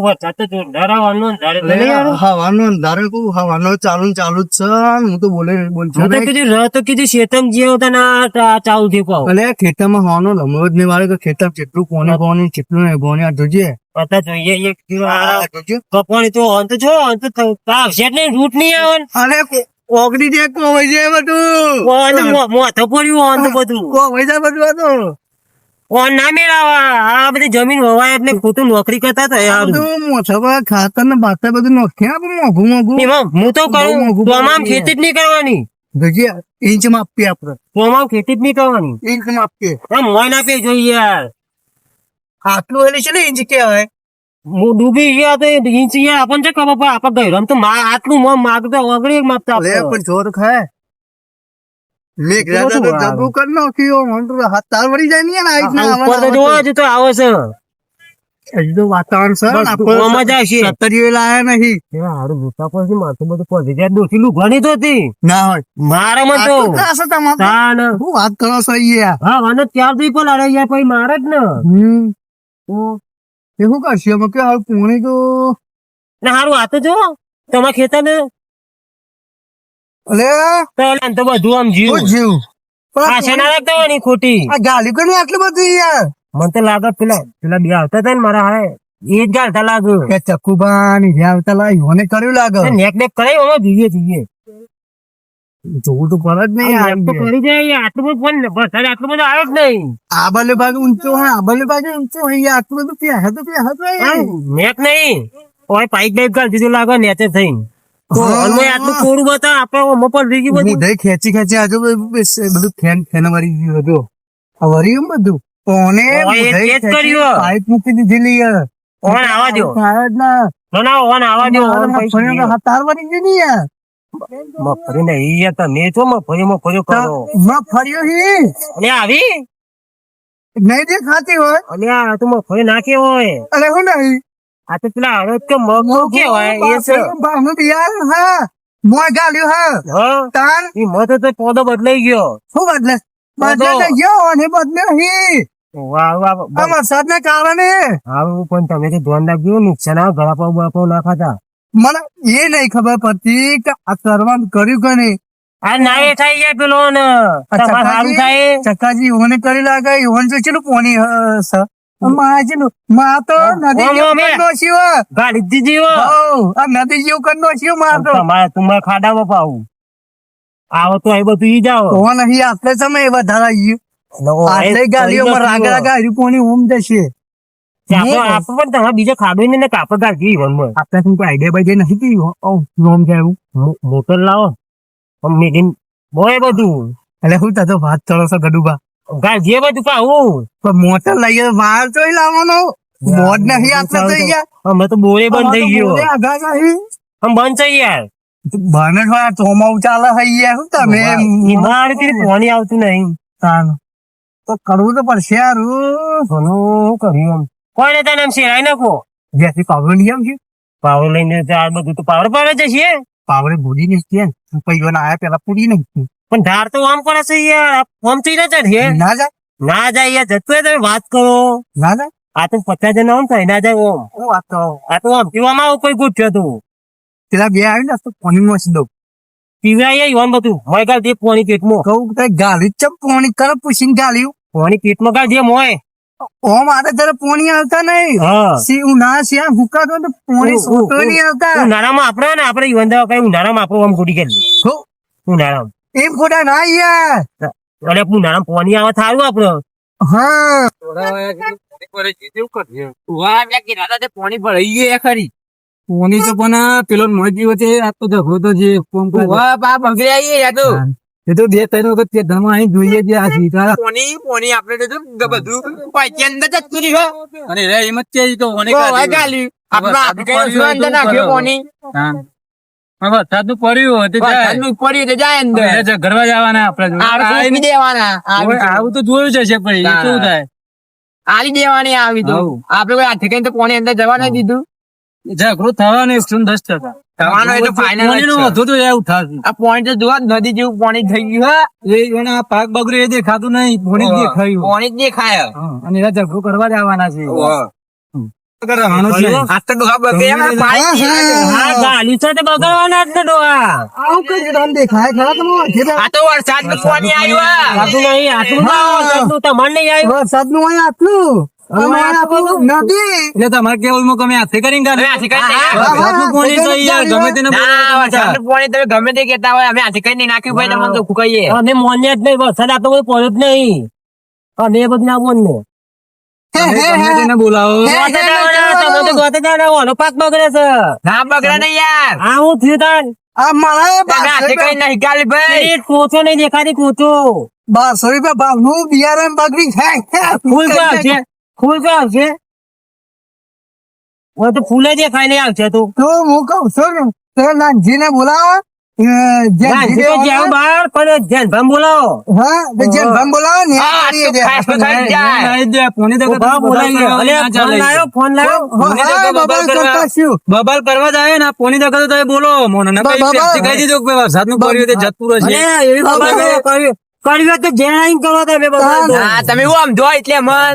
વરસાદ તો જોરદાર આવવાનો અંધારે તો નહીં આવે. હવાનો અંધારે કુ હવાનો ચાલુ ને ચાલુ જ છે ને હું તો બોલছো હું તો કીધું રહ તો કીધું શેતમ જે હતા ને આ ચાલુ થઈ પાવ ભલે ખેતરમાં હવાનો લમણો જ નહીં વાળે તો ખેતર જેટલું કોને કેટલું નહીં કોને આ જોજે પતા જોઈએ એક કીધું આ જોજે કપોણી તો અંત છો અંત આવશે ને રૂટ નહીં આવે અરે ઓગળી દે કો હોય છે બધું મોથો પડ્યું અંત બધું કો હોય છે બધું આ તો ઓન ના મેળાવા આ બધી જમીન હોવાય એટલે ખોટું નોકરી કરતા હતા યાર બધું મોછા ખાતર ને બાતર બધું નાખ્યા મોઘું મોઘું એમાં હું તો કરું તમામ ખેતી જ નહીં કરવાની જોજે ઇંચ માપીએ આપડે તમામ ખેતી જ નહીં કરવાની ઇંચ માપીએ મોય ના પે જોઈએ યાર આટલું એટલે છે ને ઇંચ કહેવાય હું ડૂબી ગયા તો ઇંચ આપણને છે ખબર પડે આપડે ગયરમ તો આટલું માગતા ઓગળી માપતા લે પણ જોર ખાય મેઘ રાજા તો જબરું કરી નાખ્યો મને તો હાથ તાર વળી જાય ને આ રીતના ઉપર તો જોવા જ તો આવે છે હજી તો વાતાવરણ છે ને આમાં જાય છે સત્તરીઓ લાયા નહીં હારું ભૂતા પછી માથું બધું પડી જાય ડોસીલું ઘણી તો હતી ના હોય મારા માં તો ત્રાસ તમારે તાન શું વાત કરો છો યાર હા મને ત્યાર થી પણ લડાઈ જાય પછી મારે જ ને તો એ શું કરશે અમે કે હાલ પૂણી તો ને હારું આ તો જો તમારા ખેતર ને અલે તો બધું આમ જીવ જીવ પાછા ના રાખતા હોય ને ખોટી આ ગાલી કરી આટલું બધું યાર મને તો લાગે પેલા બે આવતા હતા ને મારા હારે એ જ ગાલતા લાગે કે ચકુબા ની જે આવતા લાગ્યું મને કર્યું લાગે નેક નેક કરાય અમે જોઈએ જોવું તો પડે જ નહીં નેક તો કરી જાય આટલું બધું પણ વરસાદ આટલું બધું આવે જ નહીં આ બાજુ ભાગ ઊંચો હોય આ બાજુ ભાગ ઊંચો હોય આટલું બધું પ્યાહ નેક નહીં ઓય પાઇપ બાઈપ ગાલ દીધું લાગે નેચે થઈને આટલું કોરું બતા આપડે પર રહી ગયું બધું હું ખેંચી આજુ બધું ફેન વરી ગયું હતું આ વરી ગયું બધું કોને પાઇપ મૂકી દીધેલી ઓન આવા દો ના ઓન આવા દો તાર વરી ગઈ ને યાર મફરી નહીં યાર તમે છો મફરી કરો મફર્યો હી અને આવી નહીં દેખાતી હોય અને આ તો મફરી નાખી હોય અરે હું નહીં આ તો પેલા હવે તો મગ કેવાય એ છે બાહુ બિયાર હા મોય ગાલ્યું હા તાન ઈ મત તો પોદો બદલાઈ ગયો શું બદલે ગયો અને બદલે હી વાહ વાહ આ વરસાદના કારણે હારું પણ તમે તો ધ્યાન રાખજો નુકસાન આવે ગળા પાવ બળાપાવ ના ખાતા મને એ નહીં ખબર પડતી કે આ કરવાનું કર્યું કે નહીં આ ના એ થાય જાય પેલો ને તમારે સારું થાય ચક્કાજી ઓને કરી લાગે ઓન જો ચેલું પોની માજનું માં તો નદી જેવું કરી નોશ્યો ગાડી દીધી હો આ નદી જેવું કરી નોશ્યો માં તો તમારે ખાડામાં પાવું આવો તો એ બધું ઈ જાઓ તો નહીં આટલે સમય વધારે આવ્યું આટલે ગાડીઓમાં રાગ રાગ આવી કોની ઓમ જશે આપણે પણ તમારે બીજો ખાડો ને કાપડ ગાડી આપણે શું કોઈ આઈડિયા બાઈડિયા નથી કે ઓમ જાય એવું મોટર લાવો મીડિયમ બોય બધું એટલે શું થતો વાત ચડો છો ગડુબા જે બધું પાવું પણ મોટર લઈએ બહાર તો લાવવાનો મોડ નહીં આપણે થઈ ગયા અમે તો બોરે બંધ થઈ ગયો આગા નહીં આમ બંધ થઈ યાર બને થોડા ચોમાવું ચાલે હઈ યાર શું તમે મારે પાણી આવતું નહીં તાન તો કરવું તો પડશે યાર ઘણું કર્યું કોઈને તને શેરાઈ નાખો જેથી પાવર લઈ આવશે પાવર લઈને આ બધું તો પાવર પાડે જશે પાવરે ભૂલી નહીં પૈસા આયા પેલા પૂરી નહીં પણ ધાર તો આમ કરે છે યાર આમ થઈ ના જાય ના જાય યાર જતું તમે વાત કરો ના જાય આ તો 50 જણા આમ થાય ના જાય ઓમ વાત તો આ તો આમ પીવામાં આવું કોઈ ગુઠ્યો તું પેલા બે આવી ને તો પાણી માં દઉં પીવાય ઈવન બધું મોય ગાલ દે પાણી પેટમાં કહું ગાલી ચમ પાણી કરે પૂછીને ગાલ્યું પાણી પેટમાં ગાલ દે મોય ઓમ આતે જરા પાણી આવતા નહીં ઉનાળા શ્યામ હુકાતો તો પાણી સોટો નહીં આવતા ઉનાળામાં આપણે ને આપણે ઈવન દવા કઈ ઉનાળામાં આપણું આમ ગુડી ગયેલું ઉનાળામાં એમ ખોટા ના યાર અરે ઉનાળામાં પાણી આવે થારું આપડે પાણી ભરાઈ ગયું ખરી પાણી તો પણ પેલો મોજી વચ્ચે આ તો ઝઘડો તો જે એ તો બે ત્રણ વખત તે ધર્મ અહીં જોઈએ છે આ સીધા પોની આપણે તો બધું પાછી અંદર જતું રહ્યું અને રે એમ જ છે તો વરસાદ નું પડ્યું જાય અંદર ઘરવા જવાના આપડે દેવાના આવું તો જોયું છે પછી શું થાય આલી દેવાની આવી તો આપડે કોઈ હાથે કઈ તો પોણી અંદર જવા નહીં દીધું ઝઘડો થવાનો 110% થવાનો એટલે ફાઇનલ હતું તો એવું થતું આ પોઈન્ટ તો જોવા નદી જેવું પાણી થઈ ગયું એ પાક બગડ્યો એ દેખાતું નહીં પોણી દેખાયું પાણી જ દેખાય અને એના ઝઘડો કરવા જવાના છે કરવાનો જ નહીં. આ તો ડોહા બગે એમ પાણી હા ગાલી સાથે બગાડવાના જ ને ડોહા આવું કઈ તમને દેખાય ખરા તમે વાંચી આ તો વરસાદનું પાણી આવ્યું આટલું નહીં આટલું ના આટલું તમારે નહીં આવ્યું વરસાદનું અહીં આટલું અમારે આટલું નદી એટલે તમારે કેવું માં તમે હાથે કરીને અમે હાથે કરી દઈએ. વરસાદનું પાણી તો યાર ગમે તેને ના, બોલાવો તમે. વરસાદનું પાણી તમે ગમે તે કહેતા હોય અમે હાથે કરી નહીં નાખ્યું ભાઈ તમને તો કહીએ અમે મોન્યા જ નહીં વરસાદ આ તો કોઈ પડ્યો જ નહીં અને એ બધું ના બોલ ને તમે ગમે તેને બોલાવો પાક બગડે છે ના બગડે નહીં યાર આ હું થયું તાન આ મારા તમે હાથે કરી નહીં ગાલી ભાઈ એ કોચો નહીં દેખાતી કોચો 1200 ભાવનું બિયારણ બગડી ફૂલ તો આવશે ફૂલ તો આવશે હવે તો ફૂલે દેખાય નહીં આવશે તો તો હું કહું છું ને તે નાનજીને બોલાવો ગાંધી તો જ્યાં બહાર પણ ધ્યાન બોલાવો જેનભાઈ બોલાવો ને હા, કરીએ તો ખાસ તો થઈ જાય. નહીં દે, પોણી તો ઉભા બોલાવી લો. અલે, ના ફોન ચાલે. લાવ્યો ફોન લાવ્યો પોણી તો બબાલ કરવા- બબાલ કરવા જાય ને પોણી તો તો બોલો મોને ને કઈ બબાલ. પેપ્સી કહી દીધું કે ભાઈ વરસાદનું પડ્યું તે જતું રહેશે. અલે, એવી ખબર નહીં. કર્યું તો જેણ આઈને કરો તમે બધા. હા તમે હું આમ જો એટલે મન અરે,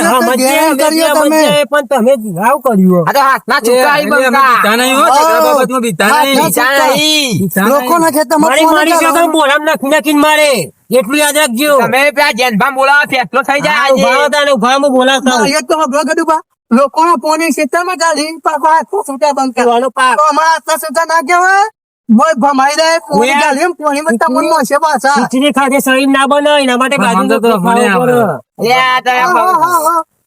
હા, મજ્જે, કરીએ મજ્જે, તમે મજ્જે, પણ તમે આવું કર્યું આ તો હાથના એ, છૂટા અમે આવી બંકા. બીતા નહીં હો, છોકરા બાબતમાં બીતા નહીં. બીજા નહીં. બીતા લોકો નહીં. ના ખેતરમાં મારી ફોન મારી કરો. છોકરા બોલામ નાખી નાખીને મારે એટલું યાદ રાખજો તમે પેલા જેનભાઈ બોલાવો ફેસલો થઈ જાય આજે. ઉભા હતા ને ઉભા હું બોલાવતા હોઉં. એ તો હબળો કીધું બા લોકોના ફોન ખેતરમાં ચાલી પાછા હાથમાં છૂટા બંધ કરવા કરવાનો પાક. તો અમારા હાથમાં છૂટા ના કહેવાય મોય ભમાઈ દે ફોન ઓયા. ચાલી એમ ફોન માં તમને મળશે પાછા ખીચડી ખાધે શરીર ના બને એના માટે હા, બાજુ વાંધો તો મને આવે. લે, આ તમે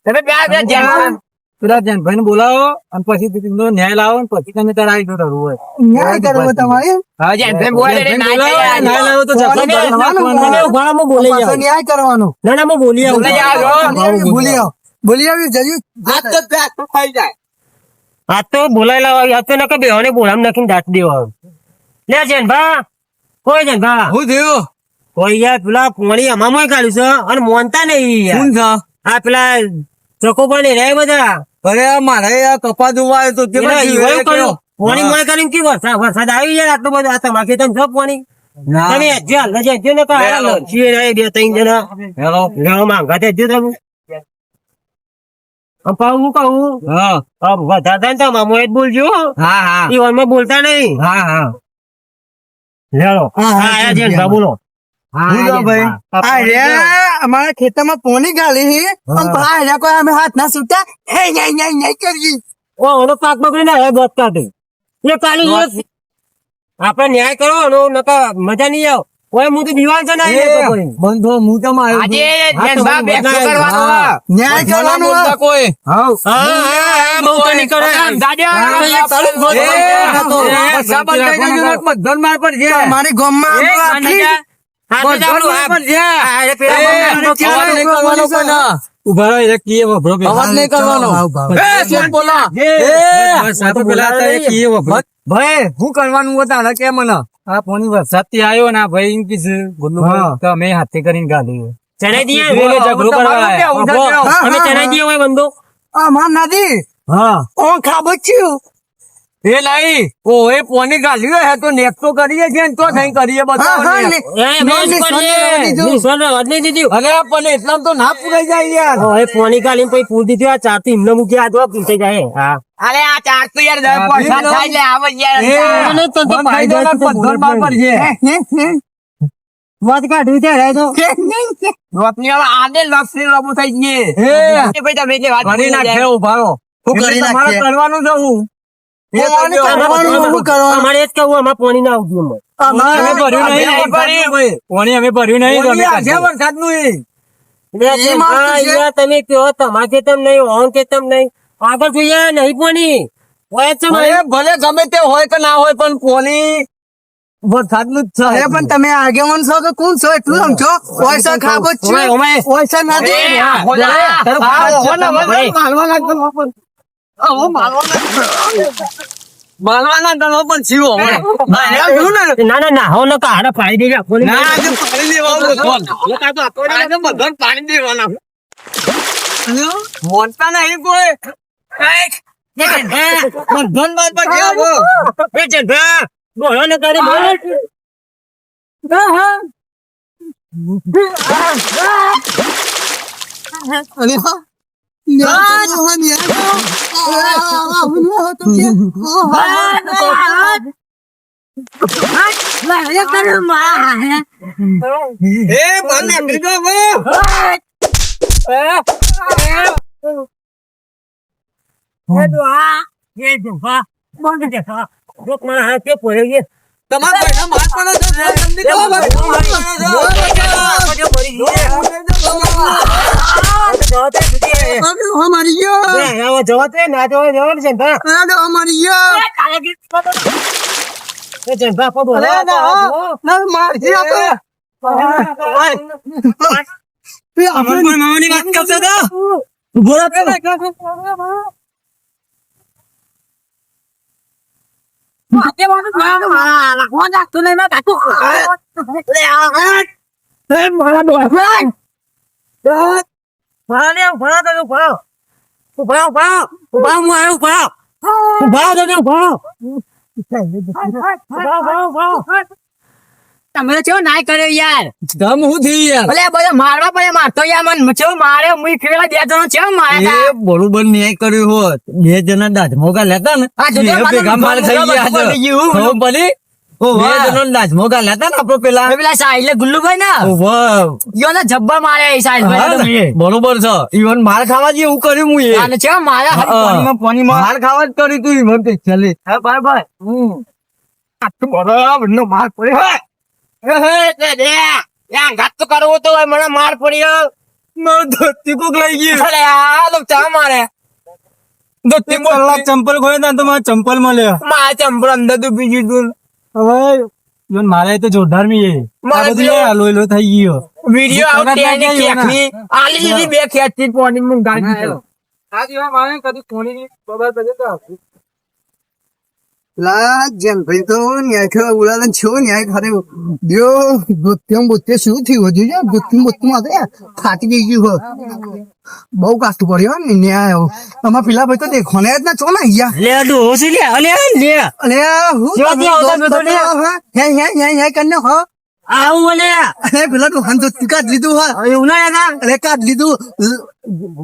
તમે પેલા જેનભાઈ પેલા જનભાઈ ને બોલાવો અને પછી તેમનો ન્યાય લાવો ને પછી તમે તારા આવી જતા રહો. ન્યાય કરવો તમારે હા જેનભાઈ બોલે એટલે ના બોલાવો, જાય. ન્યાય લાવો તો બોલાવો, જતા રહો. બોલાવો. તમે ઉભા રહો, હું બોલી પાછો જાઉં. ન્યાય કરવાનો ના ના હું બોલી આવું બોલી જાઓ. બોલી આવી જલ્દી આ તો પેલું થઈ જાય. આ તો બોલાયેલા હોય આ તો નકર બેવાને બોલામ નાખીને દાટ દેવા લે જેનભા કોઈ જેનભા હું થયું? કોઈ યાર પેલા પોણી અમામાં કાઢ્યું છે અને મોનતા નહીં યાર કોણ છે? આ પેલા ચકો પણ રહે બધા અરે મારે આ કપા ધોવા આવ્યો તો તે એના બાજુ ઈવોય આવ્યો કર્યું. હતો. પોણી મોય કરીને કે વરસાદ આવી યાર આટલો બધો આ તમારે તમે છો પોણી ના. તમે હજુ હાલ નજર હજુ ને કાં હાલ છીએ રે બે ત્રણ જણા હેલો. લેવા માંગા તે હજુ તમે અપાવું હું કહું હા વધારે થાય ને તો મામો જ બોલજો હા હા ઈ ઓનમાં બોલતા નહીં હા હા લેલો હા, હા આયા છે ને, બોલો બોલો ભાઈ અમારા ખેતરમાં પોની ગાલી છે અને પેલા આર્યા કોઈ અમે હાથ ના છૂટા હે નહીં કરી ઓ ઓનો પાક બગડી ના બસ કાઢે એ કાલે આપડે ન્યાય કરો એનો નકા મજા નહીં આવ ઓય હું તો દિવાલ છે ને એ, બંધો હું તો આવ્યો આજે હા, તો જેનભાઈ બેસો બધા કરવાનો હા. હોય. ન્યાય કરવાનો બોલતા કોઈ હા બહુ કની કરે દાદા, બધો માર પર છે. અમારી ગામમાં એ, આપણા ગાંધીજા, હા, તો બધો ચાલો, માર પર છે. હા, એ પેલા એ, બંધો અવાજ ચાલો. નહીં કરવાનો કોઈ ના. ઉભા રહો, એ કીએ વભરો પેલા. અવાજ નહીં કરવાનો. એ, શું બોલો? એ, વરસાદ પેલા હતા એ કીએ વભરો. ભાઈ શું કરવાનું હતું આને કે મને આ પોણી વરસાદ થી આવ્યો ને આ ભાઈ એમ કીધું ગુલ્લુ તો અમે હાથે કરીને ગાધું ચણાઈ દઈએ એટલે ઝઘડો કરવા આવ્યા. અમે ચણાઈ દઈએ હોય બંધો અમાર નદી હા ઓ ખાબચ્યું એ નહીં ઓ એ પોની ગાલ્યું હે તો નેક તો કરીએ છીએ ને તો થઈ કરીએ બધા એ મેં નિશાન નહીં દીધી અરે પણ એટલામાં તો ના પુરાઈ જાય યાર હવે પોણી કાઢીને પછી પૂર દીધી આ ચાર થી એમને મૂકી આ તો પૂછાઈ જાય હા અરે આ ચાર તો યાર દસ વરસાદ થાય એટલે આવે યાર. એ, બંધ થઈ જાય ને બધો માર પર છે. વાત કાઢવી ત્યારે તો રોપની હવે આને લપસી લબુ થઈ ગઈ. એ, એ ભાઈ તમે એટલે વાત કરી ભૂલી નાખે જાય. ઉભા રહો. હું કરી એટલે તમારે નાખીએ. કરવાનું છે હું એ પોણી કરજો. કરવાનું, શું કરવાનું? અમારે જ કેવું અમારે પોણી ના આવતું અમે અમારે ભર્યું નહીં અમે ભર્યું. ભાઈ. પોણી અમે ભર્યું નહીં તો અમે પોણી કાઢીએ. આજે વરસાદનું એ. એ માણસ છે. તમે કયો તમારે તેમ નહીં ઓન કે તેમ નહીં આગળ જોઈએ નહીં પોણી હોય જ છે ભલે ભાઈ. ભલે ગમે તે હોય કે ના હોય પણ પોણી વરસાદનું જ અરે છે પણ તમે આગેવાન છો કે કોણ છો એટલું સમજો પૈસા ખાબચ્યું ઓમાય. પૈસા એ, નથી આ ખોલા. તારું હા, ખાવાનું હો ને, છે, ભાઈ. માલવાના ગણો પણ. હો, માલવાના ગણો પણ છીવો હવે. હા, એમ થયું ને? ના ના ના હો નકા હાડા પાડી દેજો પોણી ના, આજે પાણી દેવાનું હતું. આજે બધાને પાણી દેવાના. મોનતા નહીં કોઈ. બધાને માર પર ગયા હો. એ છે ભા બોલો ને કરે બોલો અને હા ન્યાય કરો, હા, ન્યાય કરો. હા, મારી ગયો. જવા ના જવા જવાનું છે ને હા, મારી ગયો. ના, મારી ગયો. મામાની વાત કરતો હતો તમે ચેવો નાય કર્યો યાર ધમ હું થઈ યાર ભલે બધા મારવા પડે મારતો યાર મને ચેવો મારે મુઈ ખેડા 2 જણો ચેવો માર્યા એ બરોબર ન્યાય કર્યો હોત 2 જણા દાજમોગા લેતા ને હા, જો એ મારે ભેગા માર થઈ ગયા ખબર પડી ગયું. ખબર પડી? 2 જણા દાજમોગા લેતા ને આપડે પેલા પેલા સાહિલ ગુલ્લુભાઈ ના વાહ. યો ને જબ્બર મારે સાહિલ હા ને? ભાઈ બરોબર છે ઈવન માર ખાવા જેવું કર્યું હું એ અને ચેવો મારે પાણીમાં માર ખાવા જ કર્યું તું ઈવન તે ચાલે હા ભાઈ બરાબર નો માર પડ્યો ઘાત તો કરવો તો હોય, મને માર પડ્યો મારું ધોતી કોક લઈ ગયું અરે આ લોકો ચા મારે ધોતી કલાક ચંપલ ખોલ્યા તા તો મારા ચંપલ મળ્યા મારે ચંપલ અંદર ડૂબી ગયું હવે ઈવન મારે તો જોરદાર મી મારે બધું તો- હાલો થઈ ગયો વિડીયો આઉટ ખબર ના તેની ગઈ ખેંચની આલી દીધી 2 ખેંચી પોણી મું ગાડી દીધો આ જેવા મારે કદી કોની બબાર બજે તો લા જેમ ભાઈ તો ન્યાય ખેવા ઉડાડે છો ન્યાય ખરે બ્યો ગોત્યમ બોત્ય શું થયું હજુ યાર ગોત્યમ બોત્યમ આવે ફાટી ગઈ ગયું હો બહુ કાસ્તું પડ્યો ને ન્યાય આમાં પેલા ભાઈ તો દેખો ને જ ના ચો ના યા લે ડોસી લે લે લે અલે હું જ્યોતિ આવતા મેં તો લે. હે કન્ને હો આવું લે અરે પેલા તો હંતો કાઢ લીધું હા એવું ના યાર અરે કાઢ લીધું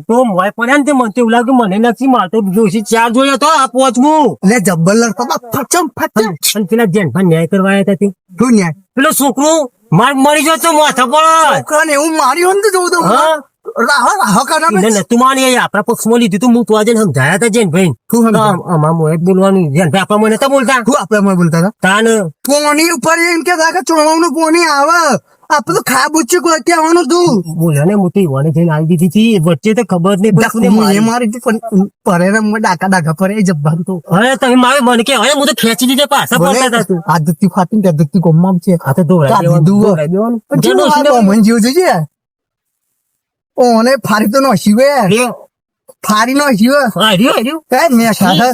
તો મોય પડ્યા ને તે મને તો એવું લાગ્યું મને નથી મારતો જોશી 4 જોયો તો આ 5મું અલે જબ્બર લડતો ફચમ ફચમ અને પેલા જેન પર ન્યાય કરવા આવ્યા હતા તે શું ન્યાય પેલો છોકરો માર મરી ગયો તો માથા પર છોકરાને એવું માર્યું ને તો જોઉં તો હા રાહ કાઢા એટલે તું માની અહીંયા આપણા પક્ષમાં લીધું તું હું તો આજે સમજાયા હતા જેન ભાઈ શું સમજાયું? આમાં મોય બોલવાનું જેન ભાઈ આપણા મને નતા બોલતા શું આપડે મને બોલતા હતા તાન પોણી ઉપર એમ કે કે ચોળવાનું પોણી આવે આપડે તો ખા બુચ્ચું કોઈ કહેવાનું તું બોલ્યા ને હું તો ઈવાને જઈને આવી દીધી હતી વચ્ચે તો ખબર જ નહીં પડી કોને એ મારી. મારી હતી પણ પરે ડાકા ડાકા પરે એ જબ્બાન તો હવે તમે મારે મને કે હવે હું તો ખેંચી દીધે પાછા પડતા હતા તું આદતી ફાટી ને આદતી ગોમમાં છે આ તો દોડાઈ દેવાનું, કાઢી દીધું. દોડાઈ દેવાનું. પણ જે ચેવું ડોશીને આ બમણ જેવું છે જે. ઓને ફારી તો નો શિવે લ્યો. ફારી નો શિવે હા, રહ્યો, રહ્યો. એ મેં સાધા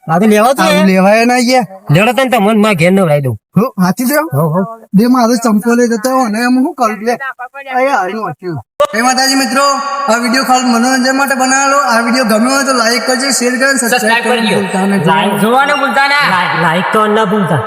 આ તો લેવા તો આવું લેવાય ના ગયા લેડો તને તમને માં ઘેર નવડાવી દઉં હું હાથી દેવ હો હો બે મારો ચંપો લઈ જતો અને એમ હું કરું લે અહીંયા હારી વાંચ્યું જય માતાજી મિત્રો આ વિડીયો ખાલી મનોરંજન માટે બનાવેલો આ વિડીયો ગમ્યો હોય તો લાઈક કરજો શેર કરજો સબસ્ક્રાઇબ કરજો ભૂલતા નહીં. જોવાનું ભૂલતા ના લાઈક તો ના ભૂલતા